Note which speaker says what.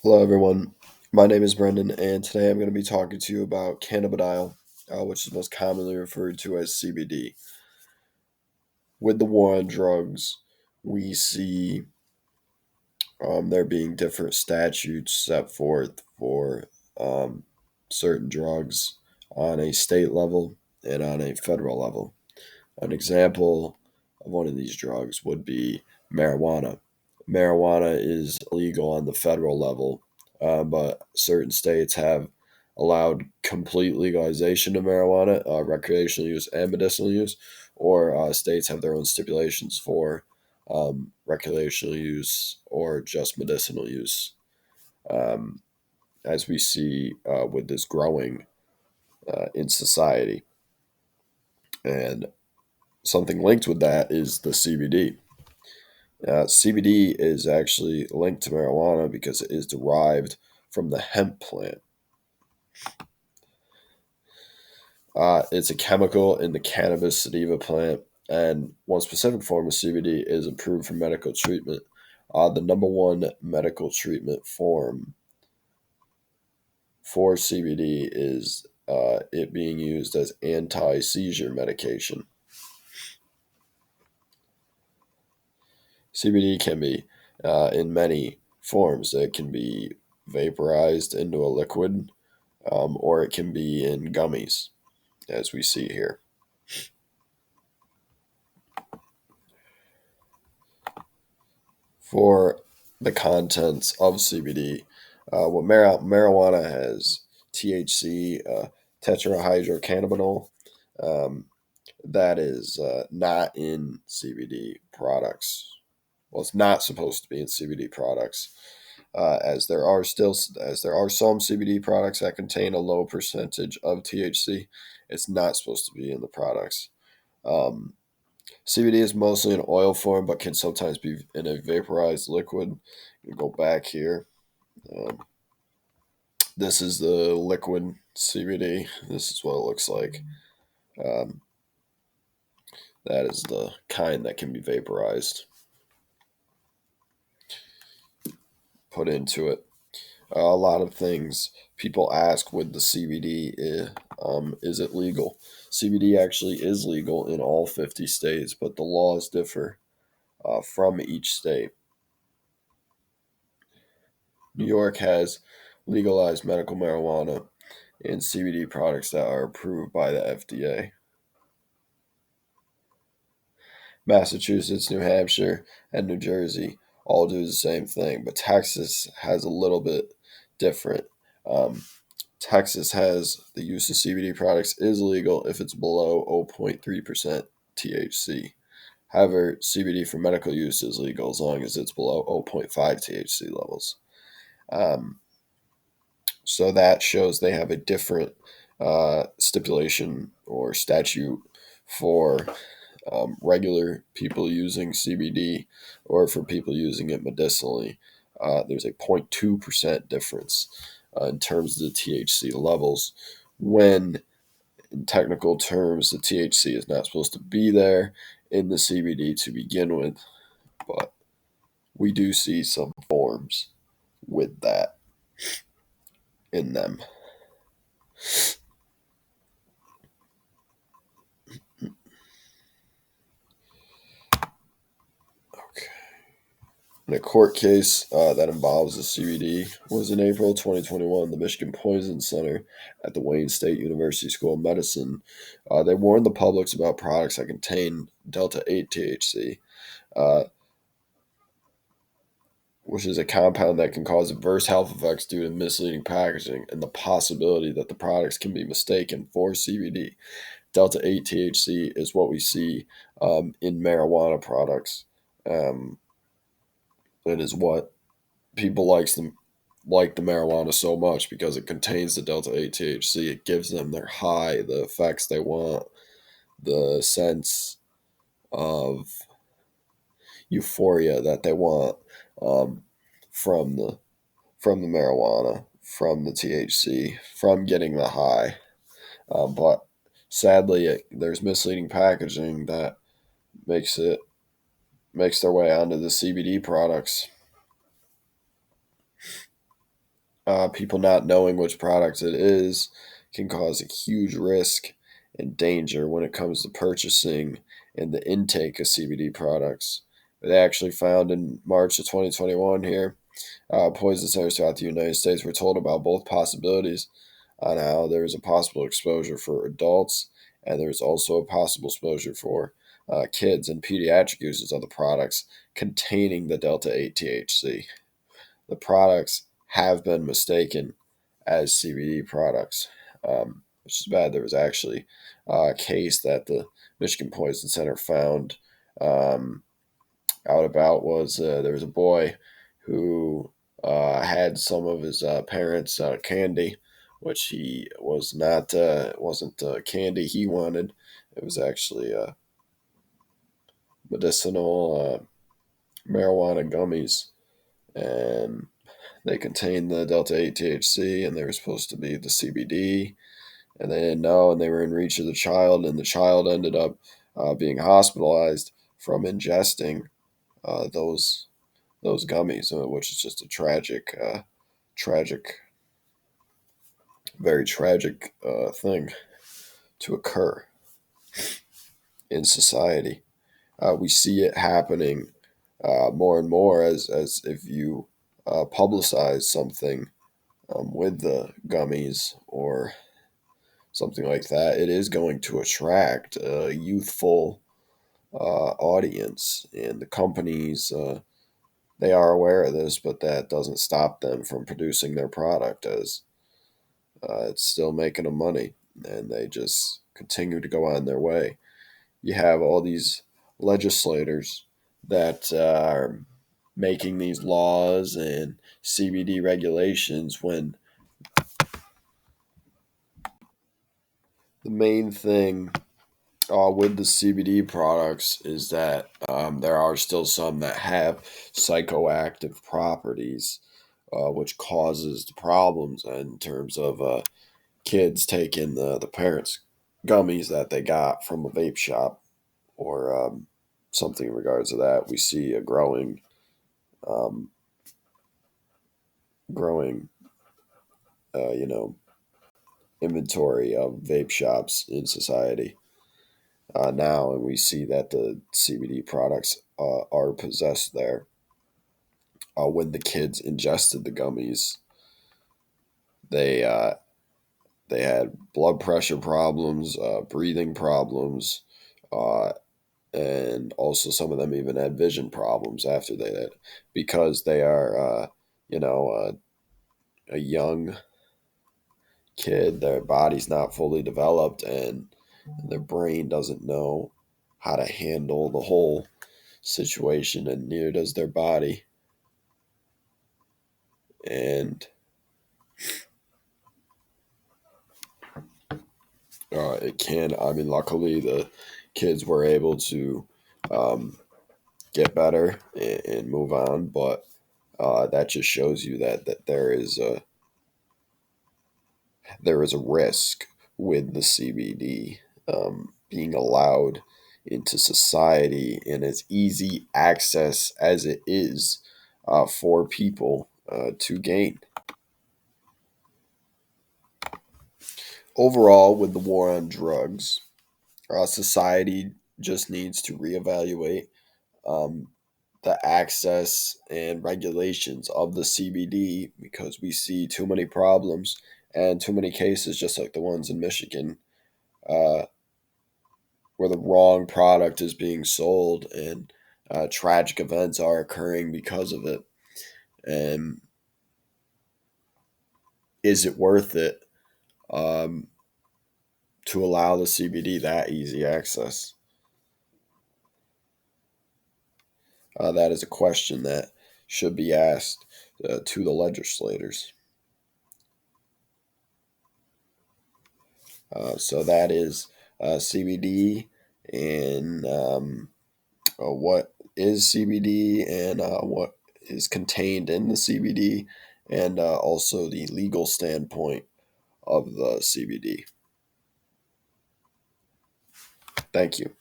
Speaker 1: Hello, everyone. My name is Brendan, and today I'm going to be talking to you about cannabidiol, which is most commonly referred to as CBD. With the war on drugs, we see there being different statutes set forth for um, certain drugs on a state level and on a federal level. An example of one of these drugs would be marijuana. Marijuana is illegal on the federal level, but certain states have allowed complete legalization of marijuana, recreational use and medicinal use, or states have their own stipulations for recreational use or just medicinal use. Um, as we see with this growing in society. And something linked with that is the CBD. CBD is actually linked to marijuana because it is derived from the hemp plant. It's a chemical in the cannabis sativa plant, and one specific form of CBD is approved for medical treatment. The number one medical treatment form for CBD is it being used as anti-seizure medication. CBD can be in many forms. It can be vaporized into a liquid, or it can be in gummies, as we see here. For the contents of CBD, marijuana has THC, tetrahydrocannabinol, um, that is not in CBD products. Well, it's not supposed to be in CBD products, as there are some CBD products that contain a low percentage of THC. It's not supposed to be in the products. Um, CBD is mostly in oil form, but can sometimes be in a vaporized liquid. You go back here. Um, this is the liquid CBD. This is what it looks like. Um, that is the kind that can be vaporized, put into it. A lot of things people ask with the CBD is it legal? CBD actually is legal in all 50 states, but the laws differ from each state. New York has legalized medical marijuana and CBD products that are approved by the FDA. Massachusetts, New Hampshire, and New Jersey all do the same thing, but Texas has a little bit different. Um, Texas has the use of CBD products is legal if it's below 0.3% THC. However, CBD for medical use is legal as long as it's below zero point 0.5 THC levels. Um, so that shows they have a different stipulation or statute for regular people using CBD or for people using it medicinally. There's a 0.2% difference in terms of the THC levels when, in technical terms, the THC is not supposed to be there in the CBD to begin with, but we do see some forms with that in them. Okay. In a court case that involves the CBD was in April 2021. The Michigan Poison Center at the Wayne State University School of Medicine, they warned the public about products that contain Delta 8 THC, uh, which is a compound that can cause adverse health effects due to misleading packaging and the possibility that the products can be mistaken for CBD. Delta 8 THC is what we see in marijuana products. Um, it is what people like the marijuana so much because it contains the delta 8 THC. It gives them their high, the effects they want, the sense of euphoria that they want um, from the marijuana, from the THC, from getting the high. But sadly, there's misleading packaging that makes it makes their way onto the CBD products. People not knowing which product it is can cause a huge risk and danger when it comes to purchasing and the intake of CBD products. They actually found in March of 2021 here, poison centers throughout the United States were told about both possibilities on how there is a possible exposure for adults and there's also a possible exposure for kids and pediatric users of the products containing the Delta 8 THC. The products have been mistaken as CBD products, which is bad. There was actually a case that the Michigan Poison Center found um, out about was there was a boy who had some of his parents' candy, which he was not wasn't candy he wanted. It was actually medicinal marijuana gummies, and they contained the Delta 8 THC, and they were supposed to be the CBD, and they didn't know, and they were in reach of the child, and the child ended up being hospitalized from ingesting those gummies, which is just a tragic, very tragic thing to occur in society. We see it happening more and more as if you publicize something with the gummies or something like that, it is going to attract a youthful audience, and the companies they are aware of this, but that doesn't stop them from producing their product as it's still making them money, and they just continue to go on their way. You have all these legislators that are making these laws and CBD regulations when the main thing with the CBD products is that there are still some that have psychoactive properties, which causes the problems in terms of kids taking the parents' gummies that they got from a vape shop or something in regards to that. We see a um, growing, you know, inventory of vape shops in society now, and we see that the CBD products are possessed there. When the kids ingested the gummies, they uh, they had blood pressure problems, breathing problems, uh, and also some of them even had vision problems after they did because they are, you know, a young kid. Their body's not fully developed, and their brain doesn't know how to handle the whole situation, and neither does their body. And it can, I mean, luckily the kids were able to um, get better and move on, but that just shows you that there is a risk with the CBD being allowed into society, and as easy access as it is for people to gain. Overall, with the war on drugs, society just needs to reevaluate um, the access and regulations of the CBD because we see too many problems and too many cases, just like the ones in Michigan, uh, where the wrong product is being sold and tragic events are occurring because of it. And is it worth it um, to allow the CBD that easy access? That is a question that should be asked to the legislators. So that is CBD and what is CBD and what is contained in the CBD, and also the legal standpoint of the CBD. Thank you.